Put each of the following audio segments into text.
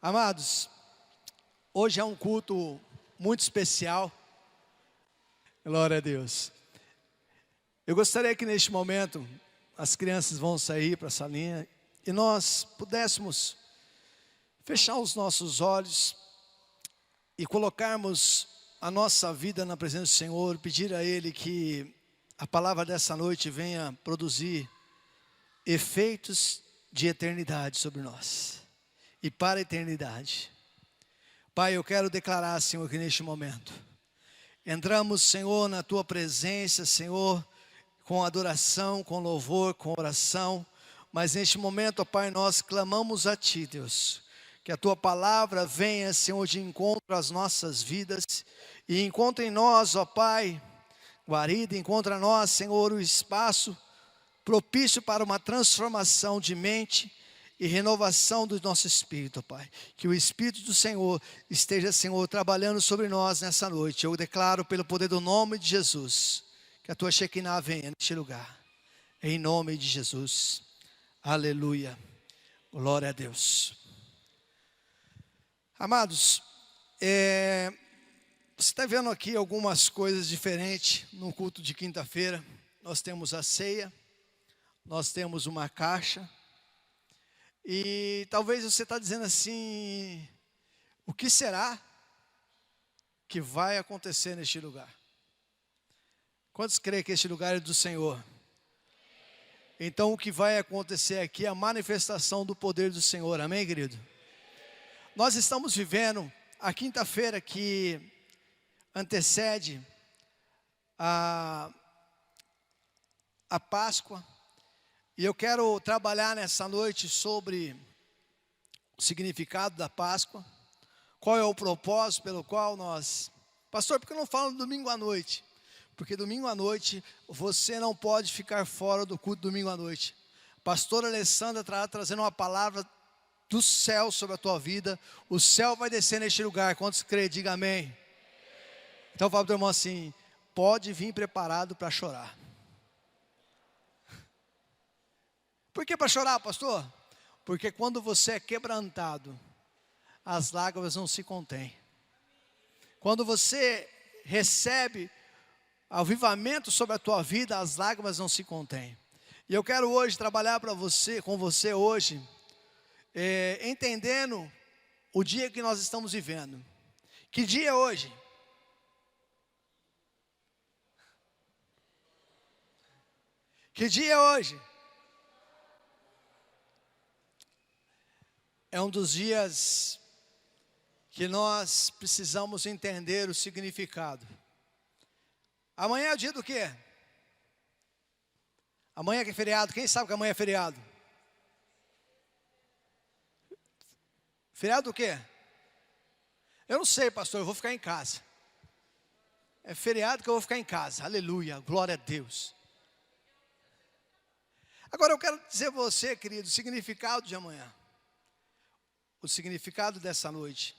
Amados, hoje é um culto muito especial. Glória a Deus. Eu gostaria que neste momento as crianças vão sair para a salinha e nós pudéssemos fechar os nossos olhos e colocarmos a nossa vida na presença do Senhor, pedir a Ele que a palavra dessa noite venha produzir efeitos de eternidade sobre nós e para a eternidade. Pai, eu quero declarar, Senhor, que neste momento entramos, Senhor, na Tua presença, Senhor, com adoração, com louvor, com oração, mas neste momento, ó Pai, nós clamamos a Ti, Deus, que a Tua palavra venha, Senhor, de encontro às nossas vidas e encontre em nós, ó Pai, guarida, encontra em nós, Senhor, o espaço propício para uma transformação de mente e renovação do nosso espírito, Pai. Que o Espírito do Senhor esteja, Senhor, trabalhando sobre nós nessa noite. Eu declaro pelo poder do nome de Jesus, que a Tua Shekinah venha neste lugar. Em nome de Jesus. Aleluia. Glória a Deus. Amados, você está vendo aqui algumas coisas diferentes no culto de quinta-feira. Nós temos a ceia, nós temos uma caixa. E talvez você está dizendo assim, o que será que vai acontecer neste lugar? Quantos creem que este lugar é do Senhor? Então o que vai acontecer aqui é a manifestação do poder do Senhor, amém, querido? Nós estamos vivendo a quinta-feira que antecede a Páscoa. E eu quero trabalhar nessa noite sobre o significado da Páscoa. Qual é o propósito pelo qual nós... Pastor, por que eu não falo domingo à noite? Porque domingo à noite você não pode ficar fora do culto domingo à noite. Pastora Alessandra estará trazendo uma palavra do céu sobre a tua vida. O céu vai descer neste lugar. Quantos creem? Diga amém. Então fala para o teu irmão assim, pode vir preparado para chorar. Por que para chorar, pastor? Porque quando você é quebrantado, as lágrimas não se contêm. Quando você recebe avivamento sobre a tua vida, as lágrimas não se contêm. E eu quero hoje trabalhar com você hoje, entendendo o dia que nós estamos vivendo. Que dia é hoje? Que dia é hoje? É um dos dias que nós precisamos entender o significado. Amanhã é o dia do quê? Amanhã que é feriado, quem sabe que amanhã é feriado? Feriado do quê? Eu não sei, pastor, eu vou ficar em casa. É feriado que eu vou ficar em casa, aleluia, glória a Deus. Agora eu quero dizer a você, querido, o significado de amanhã. O significado dessa noite.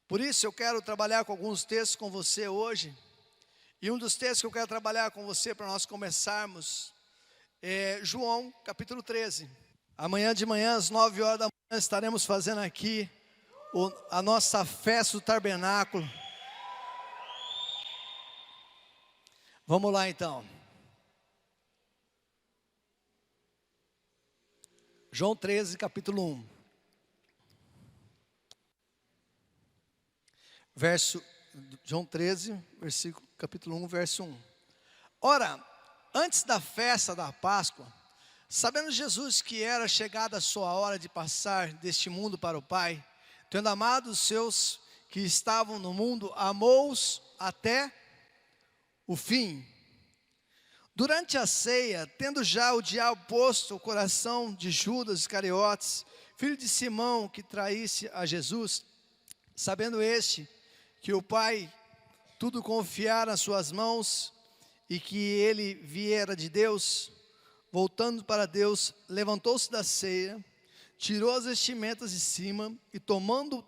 Por isso eu quero trabalhar com alguns textos com você hoje. E um dos textos que eu quero trabalhar com você para nós começarmos é João capítulo 13. Amanhã de manhã às 9 horas da manhã estaremos fazendo aqui a nossa festa do tabernáculo. Vamos lá então. João 13 capítulo 1. João 13, capítulo 1, verso 1. Ora, antes da festa da Páscoa, sabendo Jesus que era chegada a sua hora de passar deste mundo para o Pai, tendo amado os seus que estavam no mundo, amou-os até o fim. Durante a ceia, tendo já o diabo posto o coração de Judas Iscariotes, filho de Simão, que traísse a Jesus, sabendo este que o Pai tudo confiara nas suas mãos e que ele viera de Deus, voltando para Deus, levantou-se da ceia, tirou as vestimentas de cima e tomando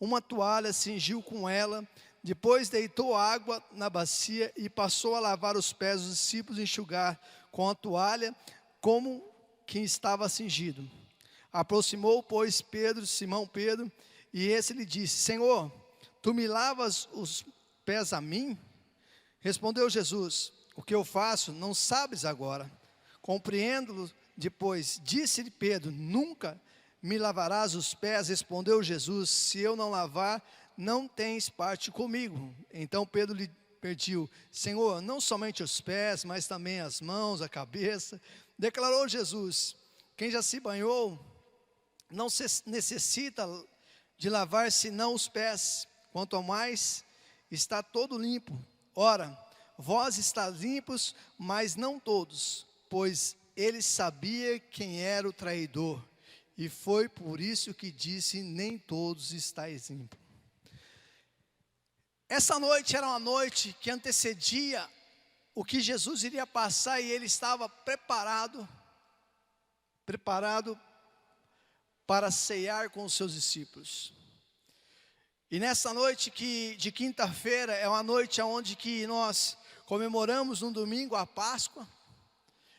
uma toalha, cingiu com ela, depois deitou água na bacia e passou a lavar os pés dos discípulos e enxugar com a toalha como quem estava cingido. Aproximou, pois, Simão Pedro, e esse lhe disse: Senhor, tu me lavas os pés a mim? Respondeu Jesus: o que eu faço não sabes agora, compreendo-lo depois. Disse-lhe Pedro: nunca me lavarás os pés? Respondeu Jesus: se eu não lavar, não tens parte comigo. Então Pedro lhe pediu: Senhor, não somente os pés, mas também as mãos, a cabeça. Declarou Jesus: quem já se banhou não necessita de lavar senão os pés, quanto ao mais está todo limpo. Ora, vós estáis limpos, mas não todos, pois ele sabia quem era o traidor, e foi por isso que disse: nem todos estáis limpos. Essa noite era uma noite que antecedia o que Jesus iria passar, e ele estava preparado para ceiar com os seus discípulos. E nessa noite de quinta-feira, é uma noite onde que nós comemoramos no domingo a Páscoa,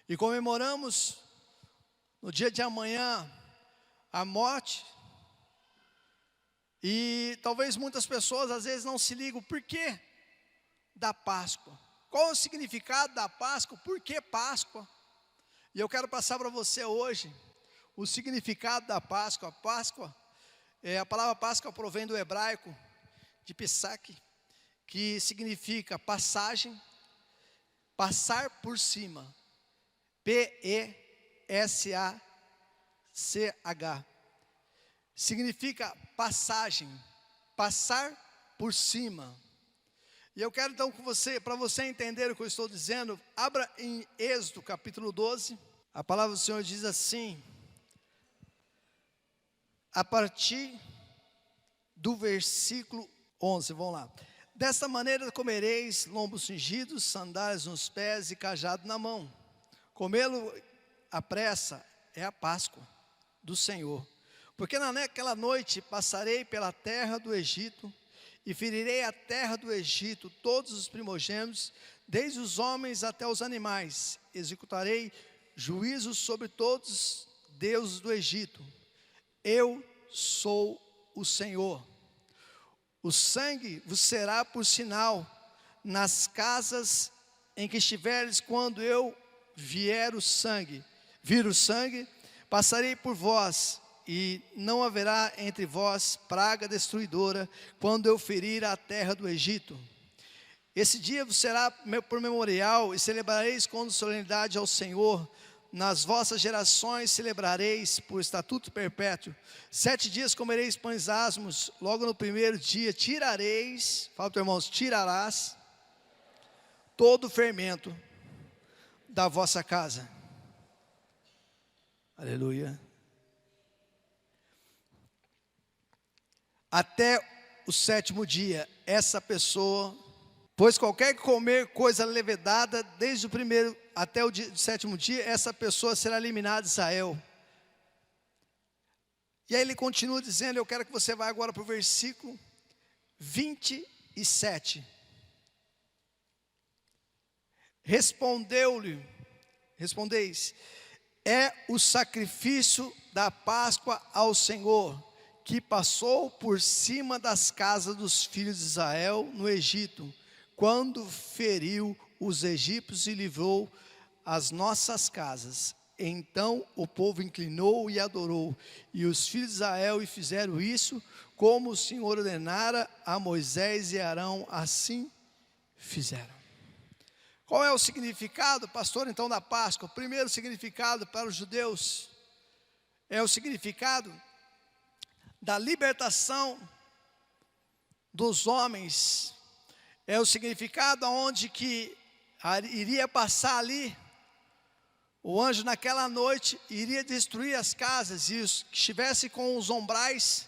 e comemoramos no dia de amanhã a morte. E talvez muitas pessoas às vezes não se ligam por que da Páscoa. Qual é o significado da Páscoa? Por que Páscoa? E eu quero passar para você hoje o significado da Páscoa. A palavra Páscoa provém do hebraico de Pesach, que significa passagem, passar por cima. P-E-S-A-C-H. Significa passagem, passar por cima. E eu quero então para você entender o que eu estou dizendo, abra em Êxodo capítulo 12. A palavra do Senhor diz assim, a partir do versículo 11, vamos lá. Desta maneira comereis lombos cingidos, sandálias nos pés e cajado na mão. Comê-lo à pressa é a Páscoa do Senhor. Porque naquela noite passarei pela terra do Egito, e ferirei a terra do Egito todos os primogênitos, desde os homens até os animais. Executarei juízos sobre todos os deuses do Egito. Eu sou o Senhor. O sangue vos será por sinal nas casas em que estiveres. Quando eu vir o sangue, passarei por vós, e não haverá entre vós praga destruidora, quando eu ferir a terra do Egito. Esse dia vos será por memorial, e celebrareis com solenidade ao Senhor. Nas vossas gerações celebrareis por estatuto perpétuo. 7 dias comereis pães asmos, logo no primeiro dia tirareis, fala para os irmãos, tirarás todo o fermento da vossa casa. Aleluia. Até o 7º dia, essa pessoa, pois qualquer que comer coisa levedada, desde o primeiro até o 7º dia, essa pessoa será eliminada de Israel. E aí ele continua dizendo, eu quero que você vá agora para o versículo 27. Respondeis, é o sacrifício da Páscoa ao Senhor, que passou por cima das casas dos filhos de Israel no Egito, quando feriu os egípcios e livrou as nossas casas. Então o povo inclinou e adorou, e os filhos de Israel e fizeram isso, como o Senhor ordenara a Moisés e Arão, assim fizeram. Qual é o significado, pastor, então, da Páscoa? O primeiro significado para os judeus é o significado da libertação dos homens. É o significado onde que iria passar ali, o anjo naquela noite iria destruir as casas, e os que estivessem com os ombrais,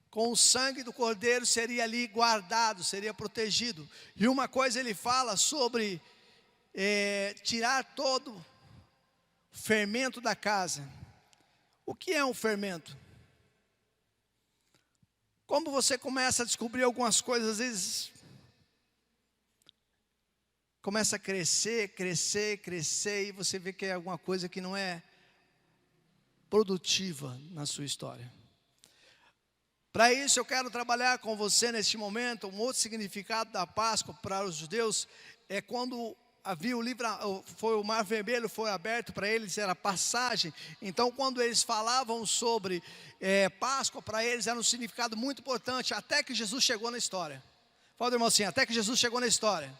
com o sangue do cordeiro, seria ali guardado, seria protegido. E uma coisa ele fala sobre tirar todo o fermento da casa. O que é um fermento? Como você começa a descobrir algumas coisas, às vezes começa a crescer, e você vê que é alguma coisa que não é produtiva na sua história. Para isso eu quero trabalhar com você neste momento. Um outro significado da Páscoa para os judeus é quando havia o Mar Vermelho foi aberto para eles, era passagem. Então quando eles falavam sobre Páscoa, para eles era um significado muito importante, até que Jesus chegou na história. Fala, irmão, assim, até que Jesus chegou na história.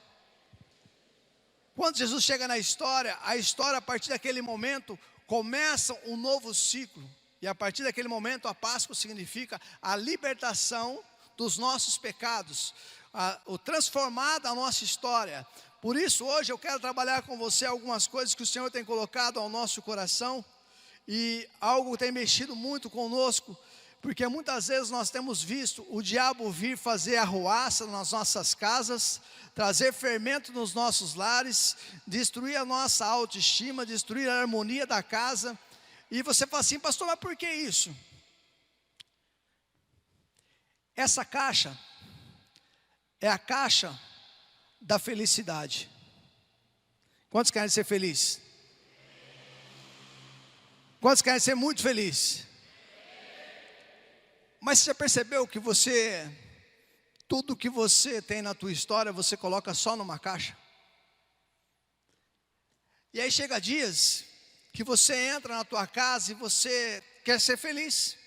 Quando Jesus chega na história, a história a partir daquele momento começa um novo ciclo. E a partir daquele momento a Páscoa significa a libertação dos nossos pecados, o transformar da nossa história. Por isso hoje eu quero trabalhar com você algumas coisas que o Senhor tem colocado ao nosso coração. E algo tem mexido muito conosco, porque muitas vezes nós temos visto o diabo vir fazer arruaça nas nossas casas, trazer fermento nos nossos lares, destruir a nossa autoestima, destruir a harmonia da casa. E você fala assim, pastor, mas por que isso? Essa caixa é a caixa da felicidade. Quantos querem ser felizes? Quantos querem ser muito felizes? Mas você já percebeu que tudo que você tem na tua história, você coloca só numa caixa? E aí chega dias que você entra na tua casa e você quer ser feliz.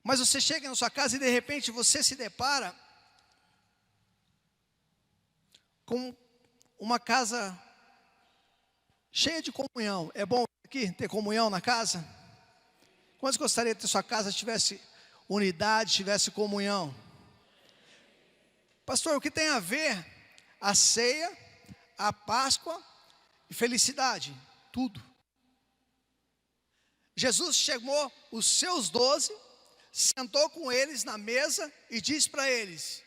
Mas você chega na sua casa e de repente você se depara com uma casa cheia de comunhão. É bom aqui ter comunhão na casa? Quantos gostariam que sua casa tivesse unidade, tivesse comunhão? Pastor, o que tem a ver a ceia, a Páscoa e felicidade? Tudo. Jesus chamou os seus 12, sentou com eles na mesa e disse para eles: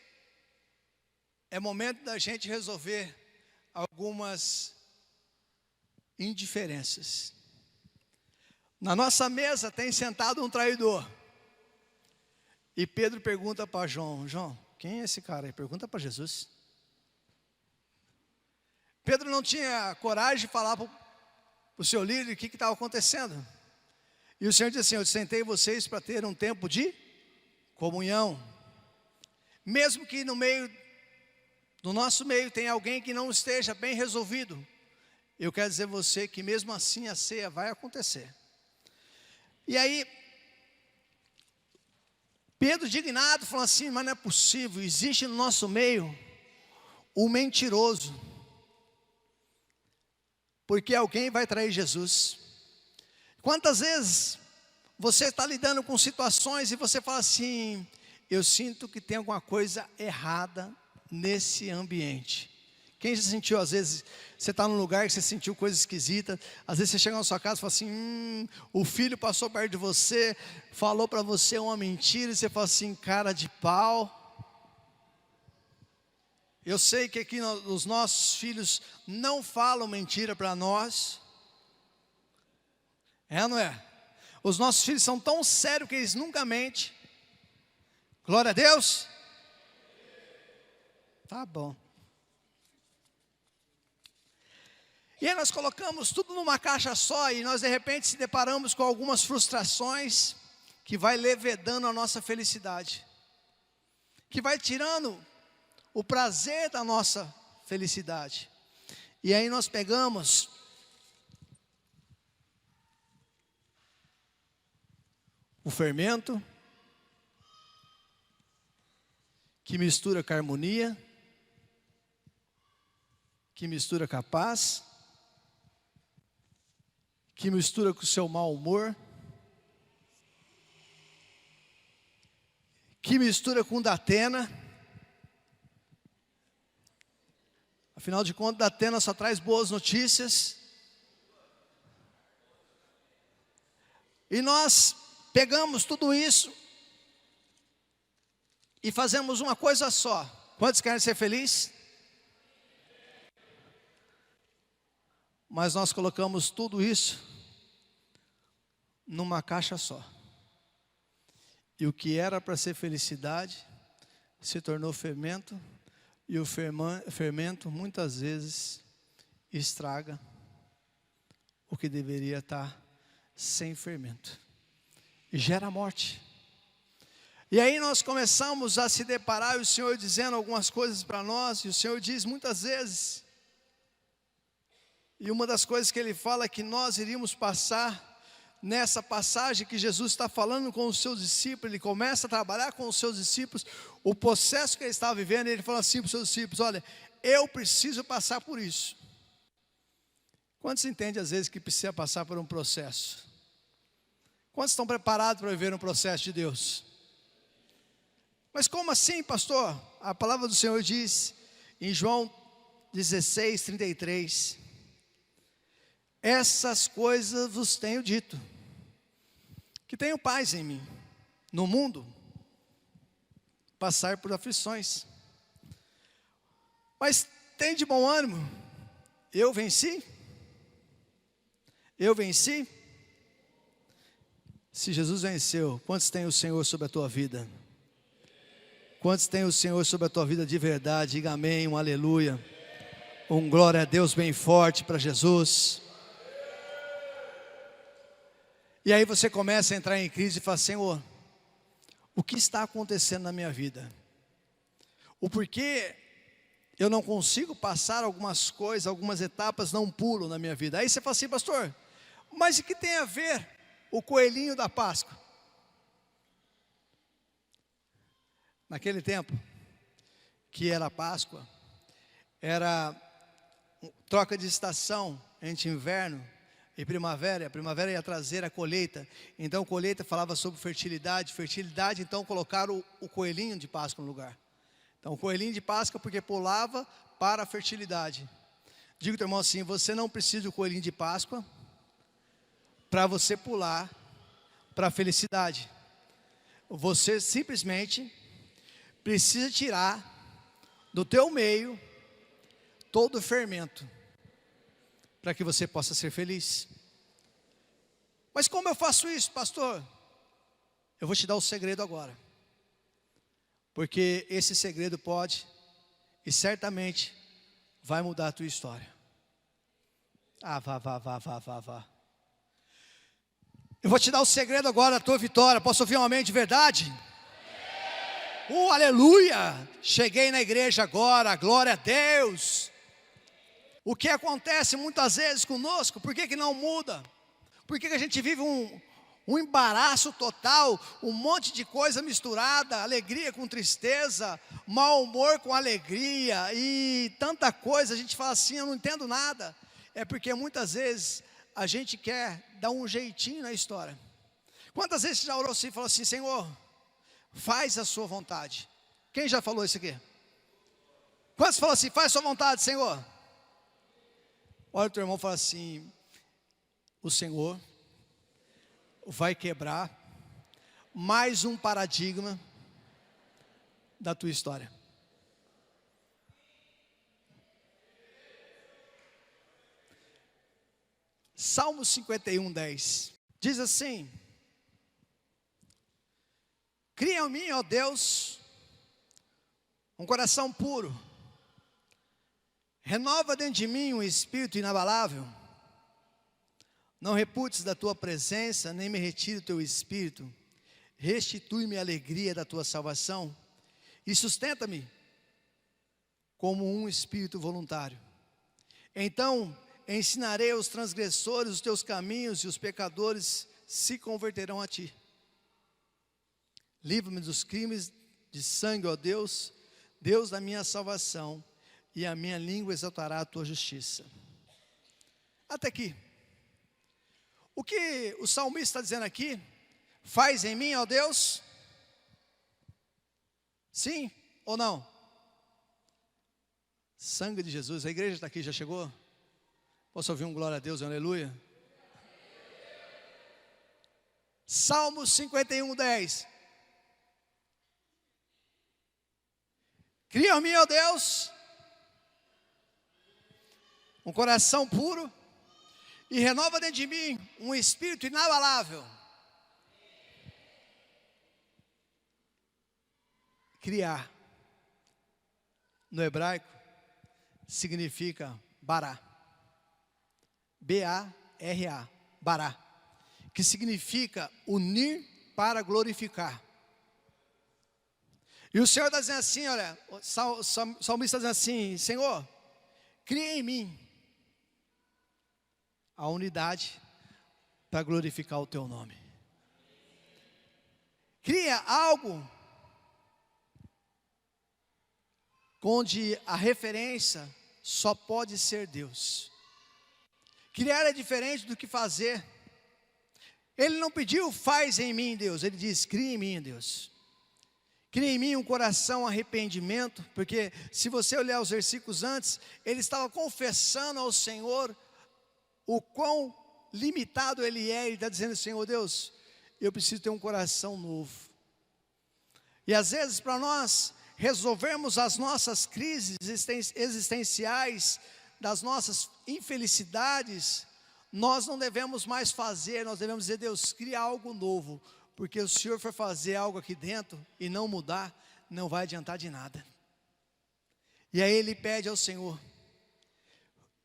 é momento da gente resolver algumas indiferenças. Na nossa mesa tem sentado um traidor. E Pedro pergunta para João: João, quem é esse cara aí? Pergunta para Jesus. Pedro não tinha coragem de falar para o seu líder o que estava acontecendo. E o Senhor disse assim: eu sentei vocês para ter um tempo de comunhão. Mesmo que no nosso meio tenha alguém que não esteja bem resolvido, eu quero dizer a você que mesmo assim a ceia vai acontecer. E aí, Pedro indignado falou assim: mas não é possível, existe no nosso meio um mentiroso, porque alguém vai trair Jesus. Quantas vezes você está lidando com situações e você fala assim: eu sinto que tem alguma coisa errada nesse ambiente. Quem já sentiu, às vezes, você está num lugar que você sentiu coisa esquisita, às vezes você chega na sua casa e fala assim: o filho passou perto de você, falou para você uma mentira, e você fala assim: cara de pau. Eu sei que aqui os nossos filhos não falam mentira para nós. É ou não é? Os nossos filhos são tão sérios que eles nunca mentem. Glória a Deus. Tá bom. E aí nós colocamos tudo numa caixa só e nós de repente se deparamos com algumas frustrações que vai levedando a nossa felicidade, que vai tirando o prazer da nossa felicidade. E aí nós pegamos o fermento, que mistura com a harmonia, que mistura com a paz, que mistura com o seu mau humor, que mistura com Datena. Afinal de contas, Datena só traz boas notícias. E nós pegamos tudo isso e fazemos uma coisa só. Quantos querem ser felizes? Mas nós colocamos tudo isso numa caixa só. E o que era para ser felicidade se tornou fermento. E o fermento muitas vezes estraga o que deveria estar sem fermento. E gera morte. E aí nós começamos a se deparar, e o Senhor dizendo algumas coisas para nós, e o Senhor diz muitas vezes, e uma das coisas que Ele fala é que nós iríamos passar, nessa passagem que Jesus está falando com os seus discípulos, Ele começa a trabalhar com os seus discípulos, o processo que Ele estava vivendo, e Ele fala assim para os seus discípulos: olha, eu preciso passar por isso. Quantos entendem às vezes que precisa passar por um processo? Quantos estão preparados para viver um processo de Deus? Mas como assim, pastor? A palavra do Senhor diz em João 16:33: essas coisas vos tenho dito, que tenho paz em mim. No mundo passar por aflições, mas tem de bom ânimo, eu venci. Eu venci. Se Jesus venceu, quantos tem o Senhor sobre a tua vida? Quantos tem o Senhor sobre a tua vida de verdade? Diga amém, um aleluia, um glória a Deus bem forte para Jesus. E aí você começa a entrar em crise e fala: Senhor, o que está acontecendo na minha vida? O porquê eu não consigo passar algumas coisas, algumas etapas, não pulo na minha vida? Aí você fala assim: pastor, mas o que tem a ver o coelhinho da Páscoa? Naquele tempo, que era Páscoa, era troca de estação entre inverno e primavera. A primavera ia trazer a colheita, então colheita falava sobre fertilidade, fertilidade, então colocaram o coelhinho de Páscoa no lugar. Então o coelhinho de Páscoa porque pulava para a fertilidade. Digo teu irmão assim: você não precisa do coelhinho de Páscoa para você pular para a felicidade. Você simplesmente precisa tirar do teu meio todo o fermento, para que você possa ser feliz. Mas como eu faço isso, pastor? Eu vou te dar o segredo agora, porque esse segredo pode e certamente vai mudar a tua história. Vá. Eu vou te dar o segredo agora da tua vitória. Posso ouvir um amém de verdade? Aleluia! Cheguei na igreja agora, glória a Deus. O que acontece muitas vezes conosco? Por que não muda? Por que a gente vive um embaraço total, um monte de coisa misturada, alegria com tristeza, mau humor com alegria e tanta coisa? A gente fala assim: eu não entendo nada. É porque muitas vezes a gente quer dar um jeitinho na história. Quantas vezes você já orou assim e falou assim: Senhor, faz a sua vontade? Quem já falou isso aqui? Quantos falam assim: faz a sua vontade, Senhor? Olha o teu irmão e fala assim: o Senhor vai quebrar mais um paradigma da tua história. Salmo 51:10 diz assim: cria em mim, ó Deus, um coração puro, renova dentro de mim um espírito inabalável. Não reputes da tua presença, nem me retire o teu espírito. Restitui-me a alegria da tua salvação e sustenta-me como um espírito voluntário. Então ensinarei aos transgressores os teus caminhos, e os pecadores se converterão a ti. Livra-me dos crimes de sangue, ó Deus, Deus da minha salvação, e a minha língua exaltará a tua justiça. Até aqui. O que o salmista está dizendo aqui? Faz em mim, ó Deus? Sim ou não? Sangue de Jesus. A igreja está aqui, já chegou? Posso ouvir um glória a Deus, aleluia? Salmo 51:10. Cria em mim, ó Deus, um coração puro, e renova dentro de mim um espírito inabalável. Criar, no hebraico, significa bará. B-A-R-A, bará. que significa unir para glorificar. E o Senhor está dizendo assim, olha, o salmista está dizendo assim: Senhor, cria em mim a unidade para glorificar o teu nome. Cria algo onde a referência só pode ser Deus. Criar é diferente do que fazer. Ele não pediu, faz em mim, Deus. Ele diz, cria em mim, Deus. Cria em mim um coração arrependimento, porque se você olhar os versículos antes, ele estava confessando ao Senhor o quão limitado ele é. Ele está dizendo, Senhor Deus, eu preciso ter um coração novo. E às vezes para nós resolvermos as nossas crises existenciais, das nossas infelicidades, nós não devemos mais fazer, nós devemos dizer, Deus, cria algo novo, porque o Senhor for fazer algo aqui dentro e não mudar, não vai adiantar de nada. E aí ele pede ao Senhor,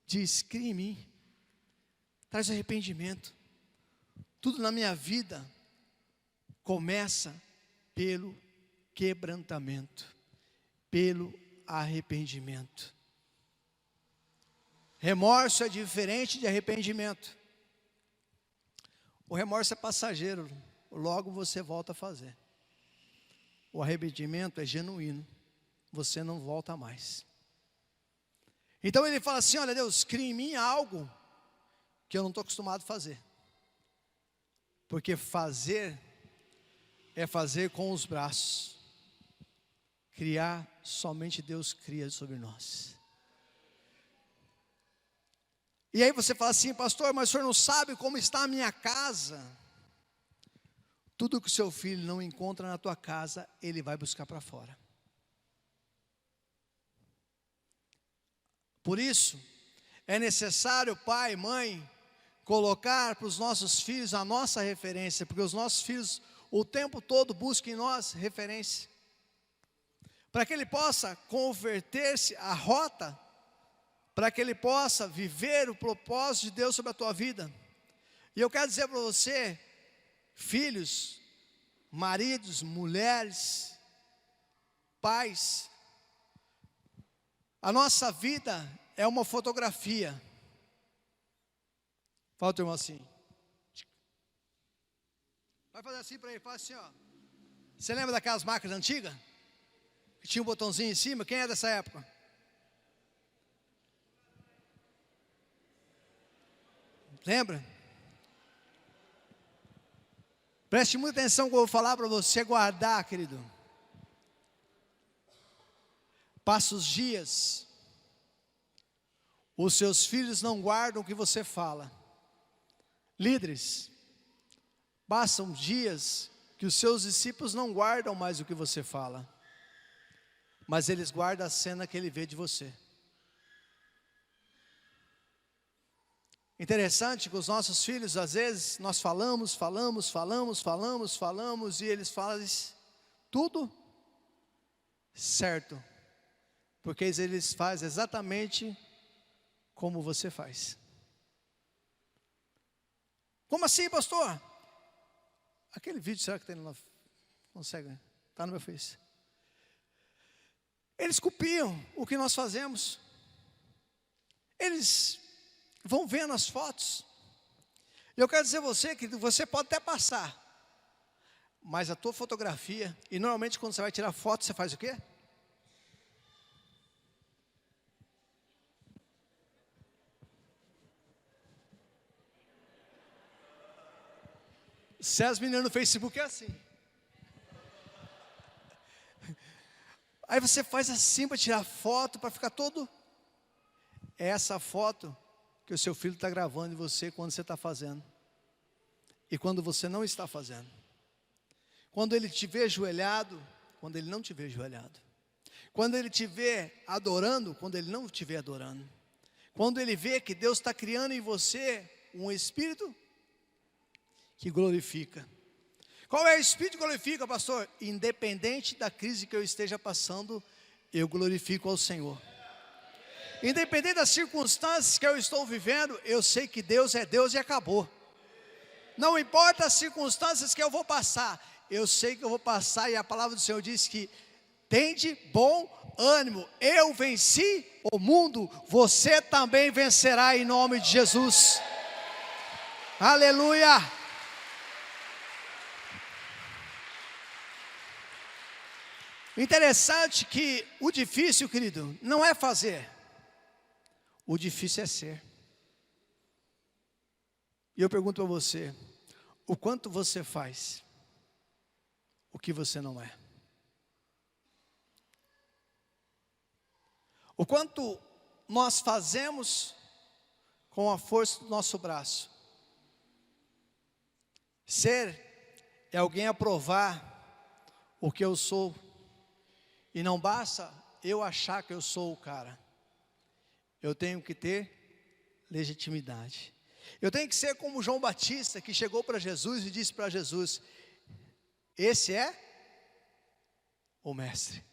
diz, cria em mim, traz arrependimento. Tudo na minha vida começa pelo quebrantamento, pelo arrependimento. Remorso é diferente de arrependimento. O remorso é passageiro, logo você volta a fazer. O arrependimento é genuíno, você não volta mais. Então ele fala assim, olha Deus, cria em mim algo que eu não estou acostumado a fazer. Porque fazer é fazer com os braços. Criar, somente Deus cria sobre nós. E aí você fala assim, pastor, mas o senhor não sabe como está a minha casa? Tudo que o seu filho não encontra na tua casa, ele vai buscar para fora. Por isso, é necessário, pai, mãe, colocar para os nossos filhos a nossa referência, porque os nossos filhos o tempo todo buscam em nós referência, para que ele possa converter-se à rota, para que ele possa viver o propósito de Deus sobre a tua vida. E eu quero dizer para você, filhos, maridos, mulheres, pais, a nossa vida é uma fotografia. Fala, irmão, assim. Vai fazer assim para ele, fala assim, ó. Você lembra daquelas máquinas antigas? Que tinha um botãozinho em cima? Quem é dessa época? Lembra? Preste muita atenção que eu vou falar para você guardar, querido. Passa os dias, os seus filhos não guardam o que você fala. Líderes, passam dias que os seus discípulos não guardam mais o que você fala, mas eles guardam a cena que ele vê de você. Interessante que os nossos filhos, às vezes, nós falamos, e eles fazem tudo certo, porque eles fazem exatamente como você faz. Como assim, pastor? Aquele vídeo, será que tem lá? Consegue? Está no meu Face. Eles copiam o que nós fazemos. Eles vão vendo as fotos. E eu quero dizer a você que você pode até passar, mas a tua fotografia, e normalmente quando você vai tirar foto, você faz o quê? Se as meninas no Facebook é assim. Aí você faz assim para tirar foto, para ficar todo. É essa foto que o seu filho está gravando de você quando você está fazendo. E quando você não está fazendo. Quando ele te vê ajoelhado, quando ele não te vê ajoelhado. Quando ele te vê adorando, quando ele não te vê adorando. Quando ele vê que Deus está criando em você um espírito que glorifica. Qual é o espírito que glorifica, pastor? Independente da crise que eu esteja passando, eu glorifico ao Senhor. Independente das circunstâncias que eu estou vivendo, eu sei que Deus é Deus e acabou. Não importa as circunstâncias que eu vou passar, eu sei que eu vou passar, e a palavra do Senhor diz que tende bom ânimo, eu venci o mundo, você também vencerá em nome de Jesus. Aleluia. Interessante que o difícil, querido, não é fazer, o difícil é ser. E eu pergunto a você, o quanto você faz o que você não é? O quanto nós fazemos com a força do nosso braço? Ser é alguém aprovar o que eu sou, e não basta eu achar que eu sou o cara. Eu tenho que ter legitimidade. Eu tenho que ser como João Batista, que chegou para Jesus e disse para Jesus: esse é o mestre.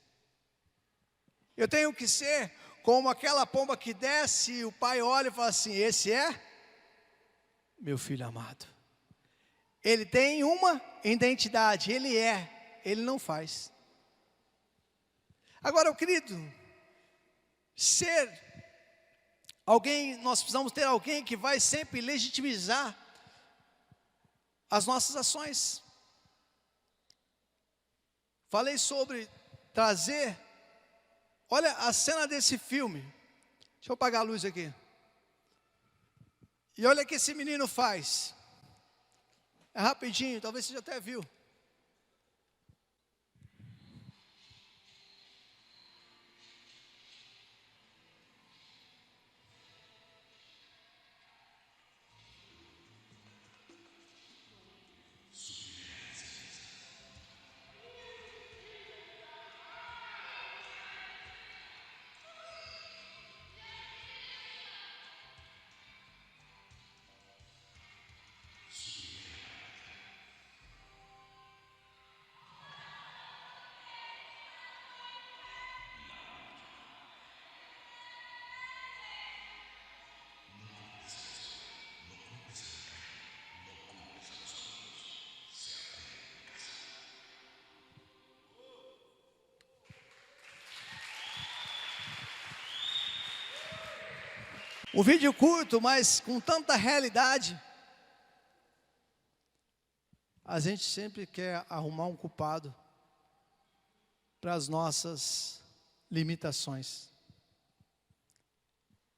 Eu tenho que ser como aquela pomba que desce e o pai olha e fala assim: esse é meu filho amado. Ele tem uma identidade, ele é, ele não faz. Agora, querido, ser alguém, nós precisamos ter alguém que vai sempre legitimizar as nossas ações. Falei sobre trazer, olha a cena desse filme. Deixa eu apagar a luz aqui. E olha o que esse menino faz. É rapidinho, talvez você já até viu. Um vídeo curto, mas com tanta realidade. A gente sempre quer arrumar um culpado para as nossas limitações,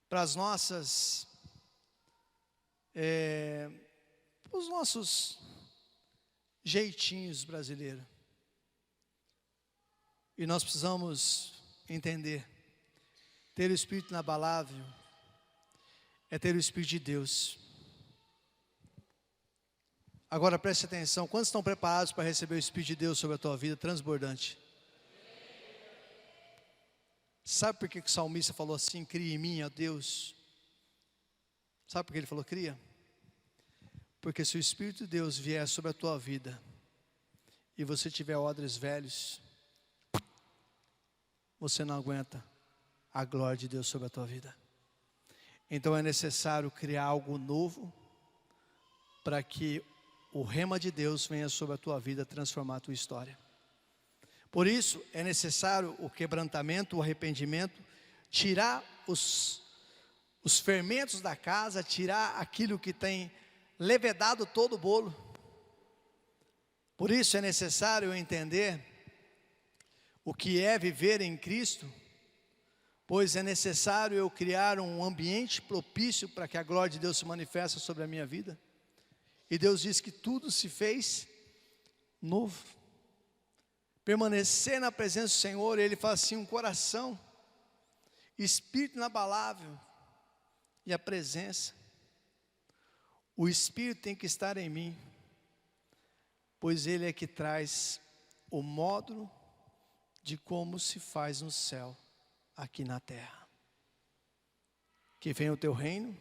para as nossas, os nossos jeitinhos brasileiros. E nós precisamos entender, ter o Espírito inabalável é ter o Espírito de Deus. Agora preste atenção, quantos estão preparados para receber o Espírito de Deus sobre a tua vida transbordante? Sabe por que o salmista falou assim: cria em mim, ó Deus? Sabe por que ele falou cria? Porque se o Espírito de Deus vier sobre a tua vida, e você tiver odres velhos, você não aguenta a glória de Deus sobre a tua vida. Então é necessário criar algo novo, para que o rema de Deus venha sobre a tua vida, transformar a tua história. Por isso é necessário o quebrantamento, o arrependimento, tirar os fermentos da casa, tirar aquilo que tem levedado todo o bolo. Por isso é necessário entender o que é viver em Cristo, pois é necessário eu criar um ambiente propício para que a glória de Deus se manifeste sobre a minha vida. E Deus diz que tudo se fez novo. Permanecer na presença do Senhor, Ele fala assim, um coração, Espírito inabalável e a presença. O Espírito tem que estar em mim, pois Ele é que traz o módulo de como se faz no céu, aqui na terra. Que venha o teu reino,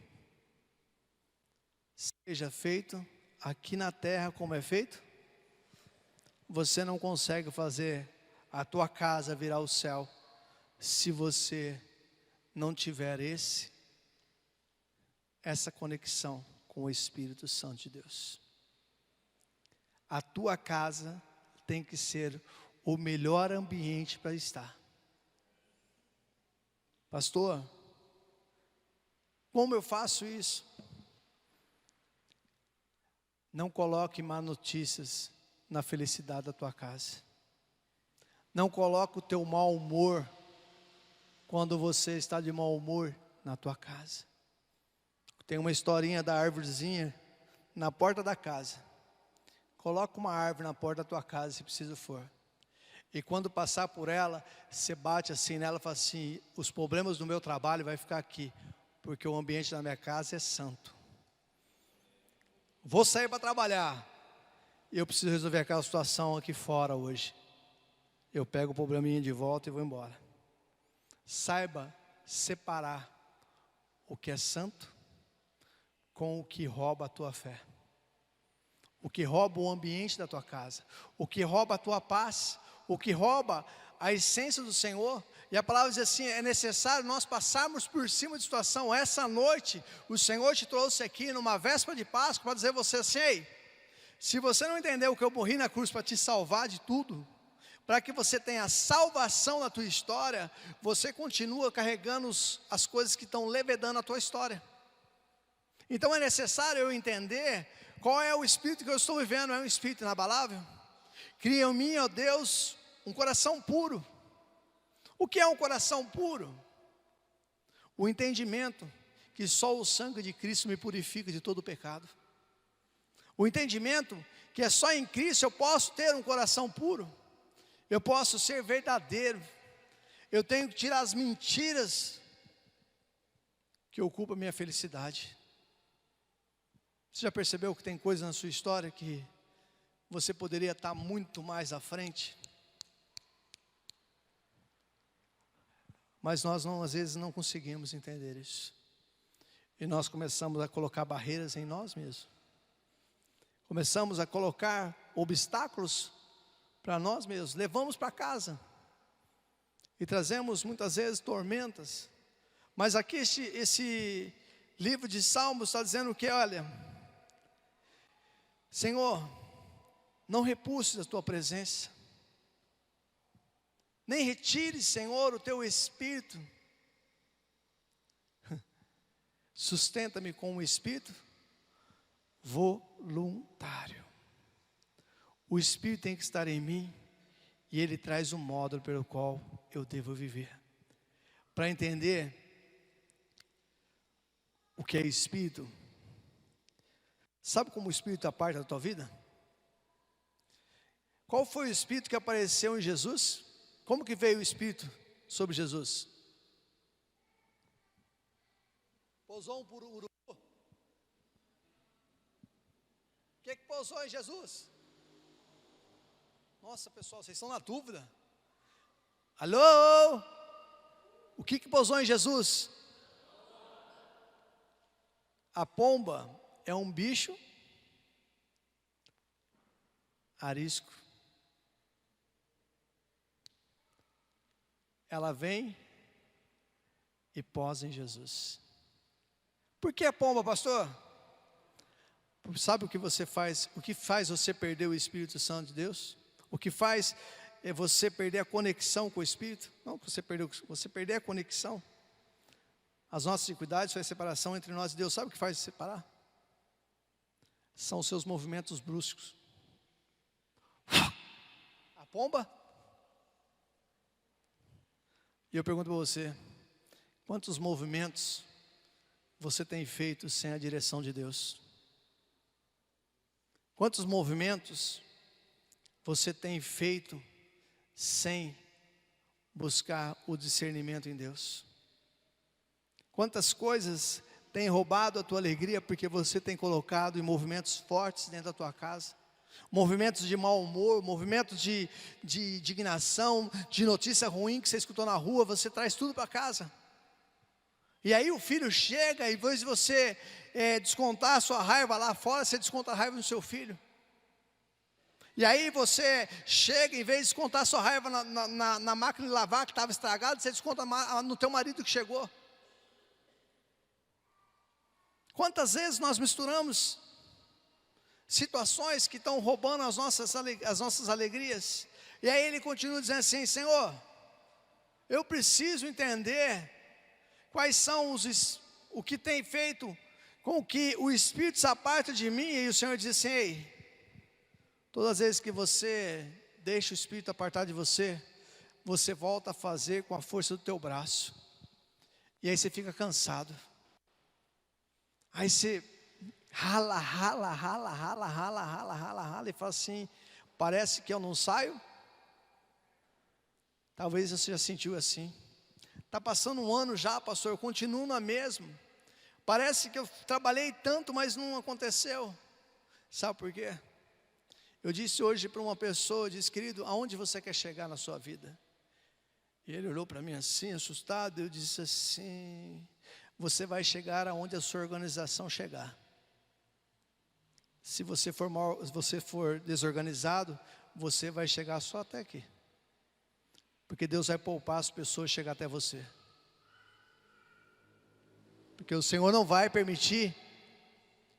seja feito aqui na terra como é feito. Você não consegue fazer a tua casa virar o céu, se você não tiver essa conexão com o Espírito Santo de Deus. a tua casa tem que ser o melhor ambiente para estar. Pastor, como eu faço isso? Não coloque má notícias na felicidade da tua casa. Não coloque o teu mau humor quando você está de mau humor na tua casa. Tem uma historinha da árvorezinha na porta da casa. Coloca uma árvore na porta da tua casa, se preciso for. E quando passar por ela, você bate assim nela e fala assim: os problemas do meu trabalho vai ficar aqui, porque o ambiente da minha casa é santo. Vou sair para trabalhar, e eu preciso resolver aquela situação aqui fora hoje. Eu pego o probleminha de volta e vou embora. Saiba separar o que é santo com o que rouba a tua fé. O que rouba o ambiente da tua casa, o que rouba a tua paz, o que rouba a essência do Senhor. E a palavra diz assim: é necessário nós passarmos por cima de situação. Essa noite, o Senhor te trouxe aqui numa véspera de Páscoa para dizer a você assim: ei, se você não entendeu que eu morri na cruz para te salvar de tudo, para que você tenha salvação na tua história, você continua carregando as coisas que estão levedando a tua história. Então é necessário eu entender qual é o espírito que eu estou vivendo. É um espírito inabalável? Cria em mim, ó Deus, um coração puro. O que é um coração puro? O entendimento que só o sangue de Cristo me purifica de todo o pecado. O entendimento que é só em Cristo eu posso ter um coração puro. Eu posso ser verdadeiro. Eu tenho que tirar as mentiras que ocupam a minha felicidade. Você já percebeu que tem coisas na sua história que você poderia estar muito mais à frente? Mas nós às vezes não conseguimos entender isso. E nós começamos a colocar barreiras em nós mesmos. Começamos a colocar obstáculos para nós mesmos. Levamos para casa. E trazemos muitas vezes tormentas. Mas aqui esse livro de Salmos está dizendo que, olha, Senhor, não repulses a tua presença, nem retire, Senhor, o teu espírito. Sustenta-me com um espírito voluntário. O espírito tem que estar em mim, e ele traz um módulo pelo qual eu devo viver. Para entender o que é espírito, sabe como o espírito é parte da tua vida? Qual foi o espírito que apareceu em Jesus? Como que veio o espírito sobre Jesus? Pousou um urubu. O que pousou em Jesus? Nossa, pessoal, vocês estão na dúvida. Alô? O que pousou em Jesus? A pomba é um bicho arisco. Ela vem e posa em Jesus. Por que a pomba, pastor? Sabe o que você faz? O que faz você perder o Espírito Santo de Deus? O que faz é você perder a conexão com o Espírito? Não que você perder a conexão. As nossas dificuldades foi a separação entre nós e Deus. Sabe o que faz se separar? São os seus movimentos bruscos. A pomba. E eu pergunto para você: quantos movimentos você tem feito sem a direção de Deus? Quantos movimentos você tem feito sem buscar o discernimento em Deus? Quantas coisas têm roubado a tua alegria porque você tem colocado em movimentos fortes dentro da tua casa? Movimentos de mau humor, movimentos de indignação, de notícia ruim que você escutou na rua, você traz tudo para casa. E aí o filho chega, e em vez de você descontar a sua raiva lá fora, você desconta a raiva no seu filho. E aí você chega, em vez de descontar a sua raiva na máquina de lavar que estava estragada, você desconta no teu marido que chegou. Quantas vezes nós misturamos? situações que estão roubando as nossas alegrias. E aí ele continua dizendo assim: Senhor, eu preciso entender quais são o que tem feito com que o Espírito se aparte de mim. E o Senhor diz assim: ei, todas as vezes que você deixa o Espírito apartar de você, você volta a fazer com a força do teu braço. E aí você fica cansado. Aí você rala e fala assim: parece que eu não saio. Talvez você já sentiu assim. Está passando um ano já, pastor, eu continuo na mesma. Parece que eu trabalhei tanto, mas não aconteceu. Sabe por quê? Eu disse hoje para uma pessoa, eu disse: querido, aonde você quer chegar na sua vida? E ele olhou para mim assim, assustado. Eu disse assim: você vai chegar aonde a sua organização chegar. Se você for desorganizado, você vai chegar só até aqui. Porque Deus vai poupar as pessoas chegar até você. Porque o Senhor não vai permitir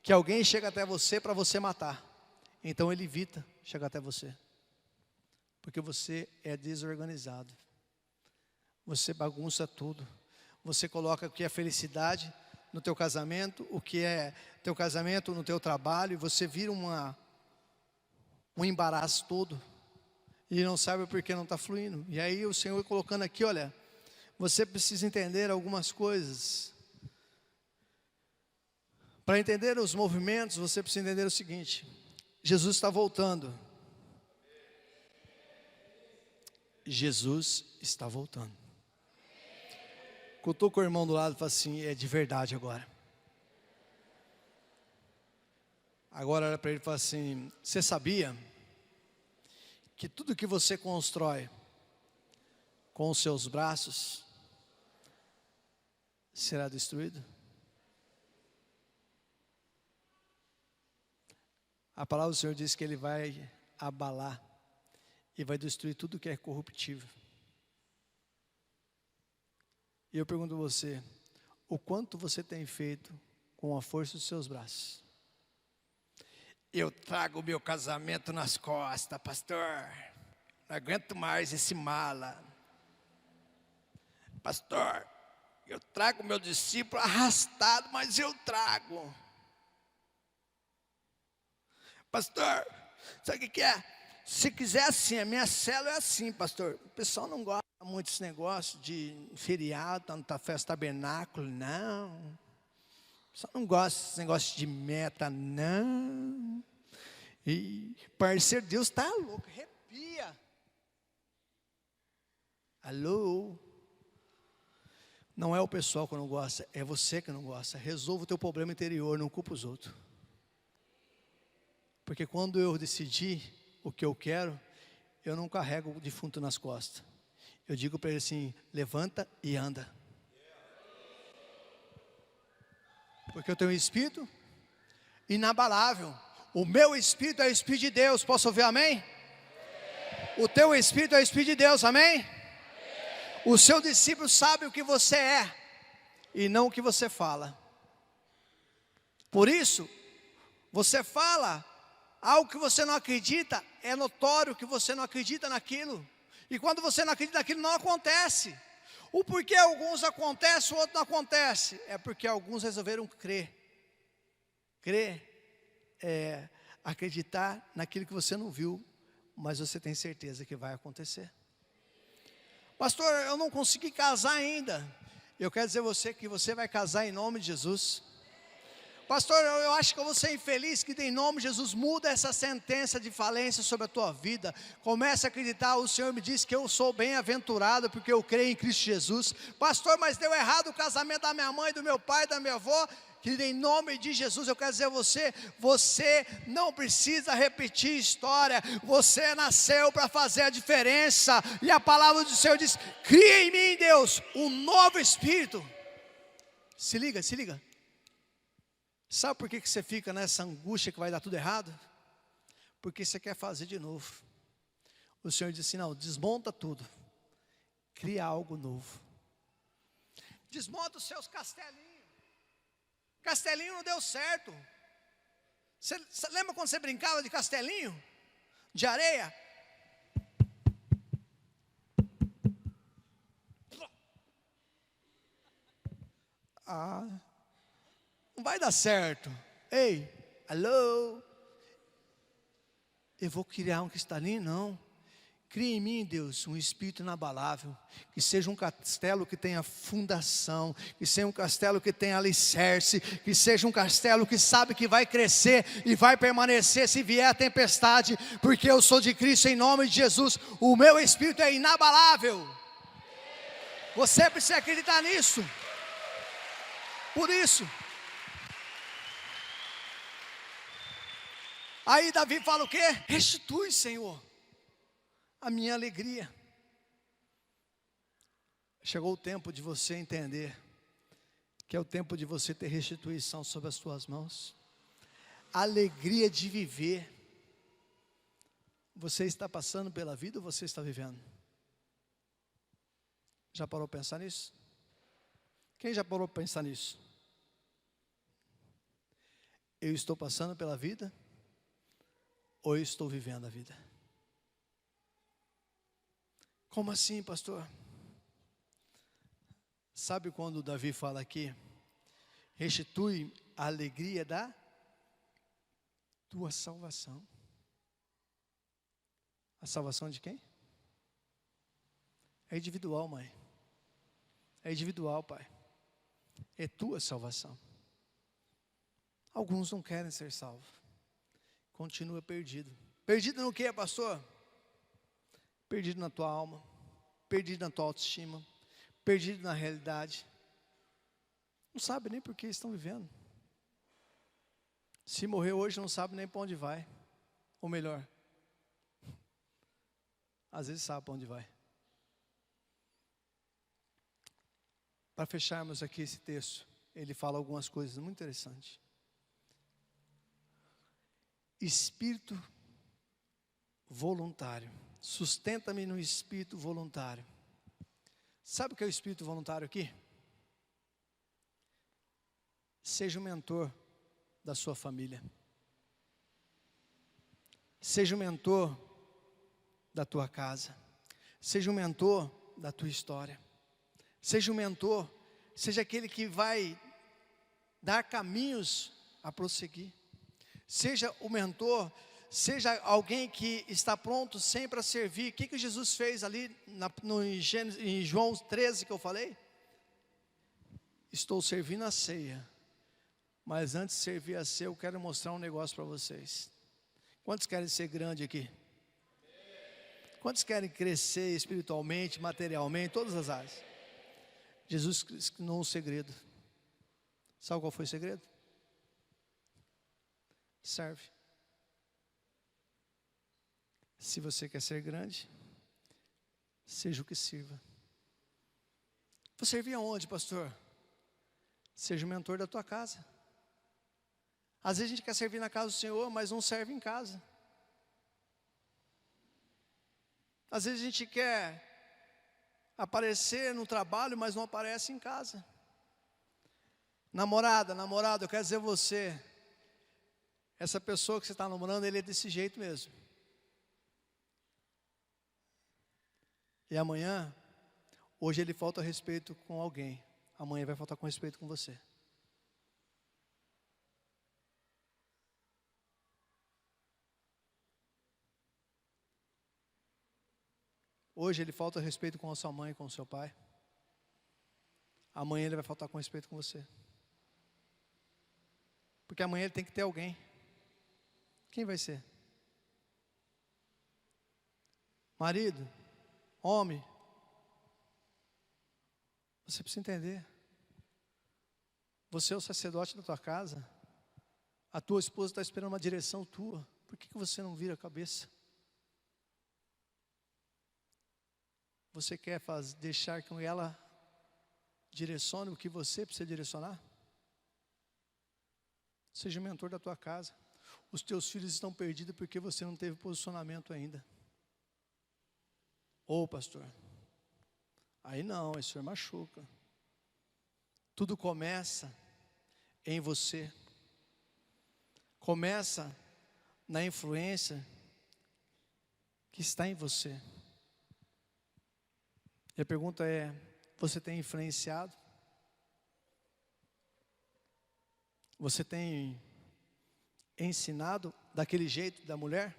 que alguém chegue até você para você matar. Então Ele evita chegar até você. Porque você é desorganizado. Você bagunça tudo. Você coloca o que é felicidade no teu casamento, o que é teu casamento no teu trabalho, e você vira um embaraço todo. E não sabe por que não está fluindo. E aí o Senhor colocando aqui: olha, você precisa entender algumas coisas. Para entender os movimentos, você precisa entender o seguinte: Jesus está voltando. Jesus está voltando. Cutuca o irmão do lado e fala assim: é de verdade agora. Agora olha para ele e fala assim: você sabia que tudo que você constrói com os seus braços será destruído? A palavra do Senhor diz que Ele vai abalar e vai destruir tudo que é corruptível. E eu pergunto a você: o quanto você tem feito com a força dos seus braços? Eu trago o meu casamento nas costas, pastor. Não aguento mais esse mala. Pastor, eu trago o meu discípulo arrastado, mas eu trago. Pastor, sabe o que é? Se quiser assim, a minha célula é assim, pastor. O pessoal não gosta muito desse negócio de feriado, tá festa tabernáculo, não. O pessoal não gosta desse negócio de meta, não. E parceiro, Deus está louco, arrepia. Alô? Não é o pessoal que não gosta, é você que não gosta. Resolva o teu problema interior, não culpa os outros. Porque quando eu decidi o que eu quero, eu não carrego o defunto nas costas. Eu digo para ele assim: levanta e anda. Porque eu tenho um espírito inabalável. O meu espírito é o espírito de Deus. Posso ouvir amém? O teu espírito é o espírito de Deus, amém? O seu discípulo sabe o que você é e não o que você fala. Por isso, você fala algo que você não acredita, é notório que você não acredita naquilo. E quando você não acredita naquilo, não acontece. O porquê alguns acontecem, o outro não acontece, é porque alguns resolveram crer. Crer é acreditar naquilo que você não viu, mas você tem certeza que vai acontecer. Pastor, eu não consegui casar ainda. Eu quero dizer a você que você vai casar em nome de Jesus. Pastor, eu acho que eu vou ser infeliz, que em nome de Jesus muda essa sentença de falência sobre a tua vida. Comece a acreditar. O Senhor me disse que eu sou bem-aventurado porque eu creio em Cristo Jesus. Pastor, mas deu errado o casamento da minha mãe, do meu pai, da minha avó. Que em nome de Jesus eu quero dizer a você: você não precisa repetir história. Você nasceu para fazer a diferença. E a palavra do Senhor diz: cria em mim, Deus, um novo espírito. Se liga, se liga. Sabe por que você fica nessa angústia que vai dar tudo errado? Porque você quer fazer de novo. O Senhor disse assim: não, desmonta tudo, cria algo novo. Desmonta os seus castelinhos. Castelinho não deu certo. Você lembra quando você brincava de castelinho? De areia? Ah, não vai dar certo. Ei, alô? Eu vou criar um castelinho? Não. Cria em mim, Deus, um espírito inabalável, que seja um castelo que tenha fundação, que seja um castelo que tenha alicerce, que seja um castelo que sabe que vai crescer e vai permanecer se vier a tempestade, porque eu sou de Cristo em nome de Jesus, o meu espírito é inabalável. Você precisa acreditar nisso. Por isso, aí Davi fala o quê? Restitui, Senhor, a minha alegria. Chegou o tempo de você entender que é o tempo de você ter restituição sobre as suas mãos. A alegria de viver. Você está passando pela vida ou você está vivendo? Já parou para pensar nisso? Quem já parou para pensar nisso? Eu estou passando pela vida ou eu estou vivendo a vida? Como assim, pastor? Sabe quando Davi fala aqui? Restitui a alegria da tua salvação. A salvação de quem? É individual, mãe. É individual, pai. É tua salvação. Alguns não querem ser salvos. Continua perdido. Perdido no quê, pastor? Perdido na tua alma, perdido na tua autoestima, perdido na realidade. Não sabe nem por que estão vivendo. Se morrer hoje, não sabe nem para onde vai. Ou melhor, às vezes sabe para onde vai. Para fecharmos aqui esse texto, ele fala algumas coisas muito interessantes. Espírito voluntário. Sustenta-me no espírito voluntário. Sabe o que é o espírito voluntário aqui? Seja o mentor da sua família. Seja o mentor da tua casa. Seja o mentor da tua história. Seja o mentor, seja aquele que vai dar caminhos a prosseguir. Seja o mentor, seja alguém que está pronto sempre a servir. O que Jesus fez ali em João 13 que eu falei? Estou servindo a ceia, mas antes de servir a ceia eu quero mostrar um negócio para vocês. Quantos querem ser grande aqui? Quantos querem crescer espiritualmente, materialmente, todas as áreas? Jesus ensinou um segredo. Sabe qual foi o segredo? Serve. Se você quer ser grande, seja o que sirva. Vou servir aonde, pastor? Seja o mentor da tua casa. Às vezes a gente quer servir na casa do Senhor, mas não serve em casa. Às vezes a gente quer aparecer no trabalho, mas não aparece em casa. Namorada, namorado, eu quero dizer a você, essa pessoa que você está namorando, ele é desse jeito mesmo. E amanhã, hoje ele falta respeito com alguém, amanhã vai faltar com respeito com você. Hoje ele falta respeito com a sua mãe, com o seu pai. Amanhã ele vai faltar com respeito com você. Porque amanhã ele tem que ter alguém. Quem vai ser? Marido? Homem? Você precisa entender. Você é o sacerdote da tua casa. A tua esposa está esperando uma direção tua. Por que você não vira a cabeça? Você quer deixar que ela direcione o que você precisa direcionar? Seja o mentor da tua casa. Os teus filhos estão perdidos porque você não teve posicionamento ainda. Ô pastor, aí não, isso senhor machuca. Tudo começa em você. começa na influência que está em você. E a pergunta é: você tem influenciado? Você tem ensinado daquele jeito da mulher?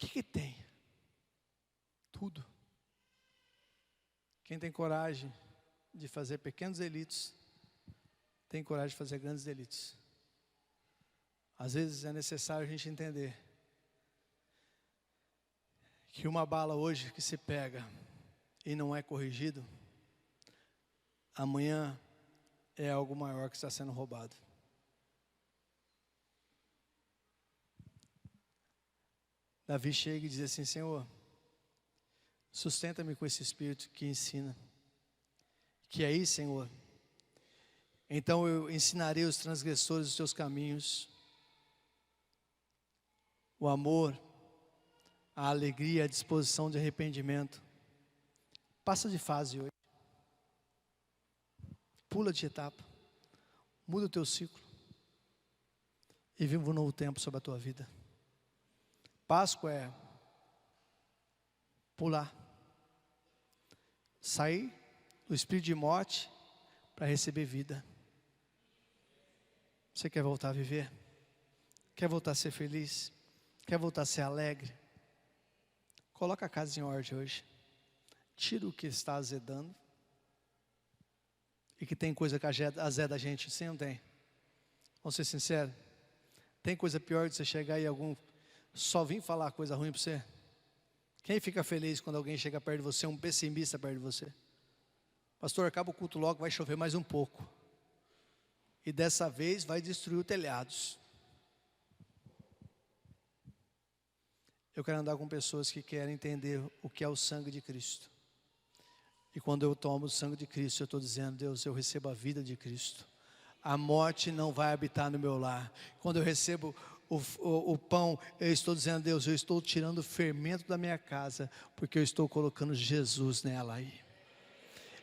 O que tem? Tudo. Quem tem coragem de fazer pequenos delitos, tem coragem de fazer grandes delitos. Às vezes é necessário a gente entender que uma bala hoje que se pega e não é corrigido, amanhã é algo maior que está sendo roubado. Davi chega e diz assim: Senhor, sustenta-me com esse espírito que ensina. Que aí, Senhor, então eu ensinarei os transgressores os teus caminhos. O amor, a alegria, a disposição de arrependimento. Passa de fase hoje. Pula de etapa. Muda o teu ciclo. E viva um novo tempo sobre a tua vida. Páscoa é pular. Sair do espírito de morte para receber vida. Você quer voltar a viver? Quer voltar a ser feliz? Quer voltar a ser alegre? Coloca a casa em ordem hoje. Tira o que está azedando. E que tem coisa que azeda a gente, sim, não tem? Vamos ser sinceros. Tem coisa pior de você chegar e algum só vir falar coisa ruim para você? Quem fica feliz quando alguém chega perto de você, um pessimista perto de você? Pastor, acaba o culto logo, vai chover mais um pouco. E dessa vez vai destruir os telhados. Eu quero andar com pessoas que querem entender o que é o sangue de Cristo. E quando eu tomo o sangue de Cristo, eu estou dizendo: Deus, eu recebo a vida de Cristo. A morte não vai habitar no meu lar. Quando eu recebo o pão, eu estou dizendo: Deus, eu estou tirando o fermento da minha casa, porque eu estou colocando Jesus nela aí.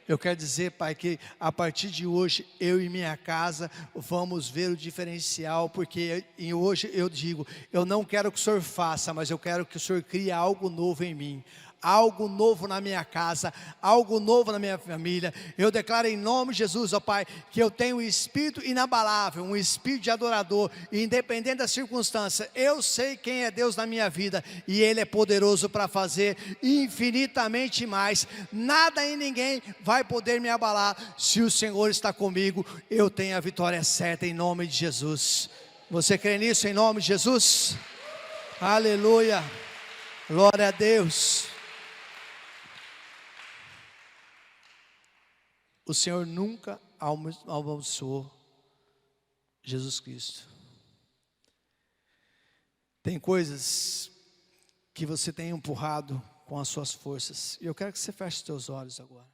Eu quero dizer, Pai, que a partir de hoje, eu e minha casa vamos ver o diferencial, porque hoje eu digo: eu não quero que o Senhor faça, mas eu quero que o Senhor crie algo novo em mim. Algo novo na minha casa, algo novo na minha família. Eu declaro em nome de Jesus, ó Pai, que eu tenho um espírito inabalável, um espírito de adorador, e independente da circunstância, eu sei quem é Deus na minha vida, e Ele é poderoso para fazer infinitamente mais. Nada e ninguém vai poder me abalar. Se o Senhor está comigo, eu tenho a vitória certa em nome de Jesus. Você crê nisso em nome de Jesus? Aleluia, glória a Deus. O Senhor nunca amaldiçoou Jesus Cristo. Tem coisas que você tem empurrado com as suas forças. E eu quero que você feche os teus olhos agora.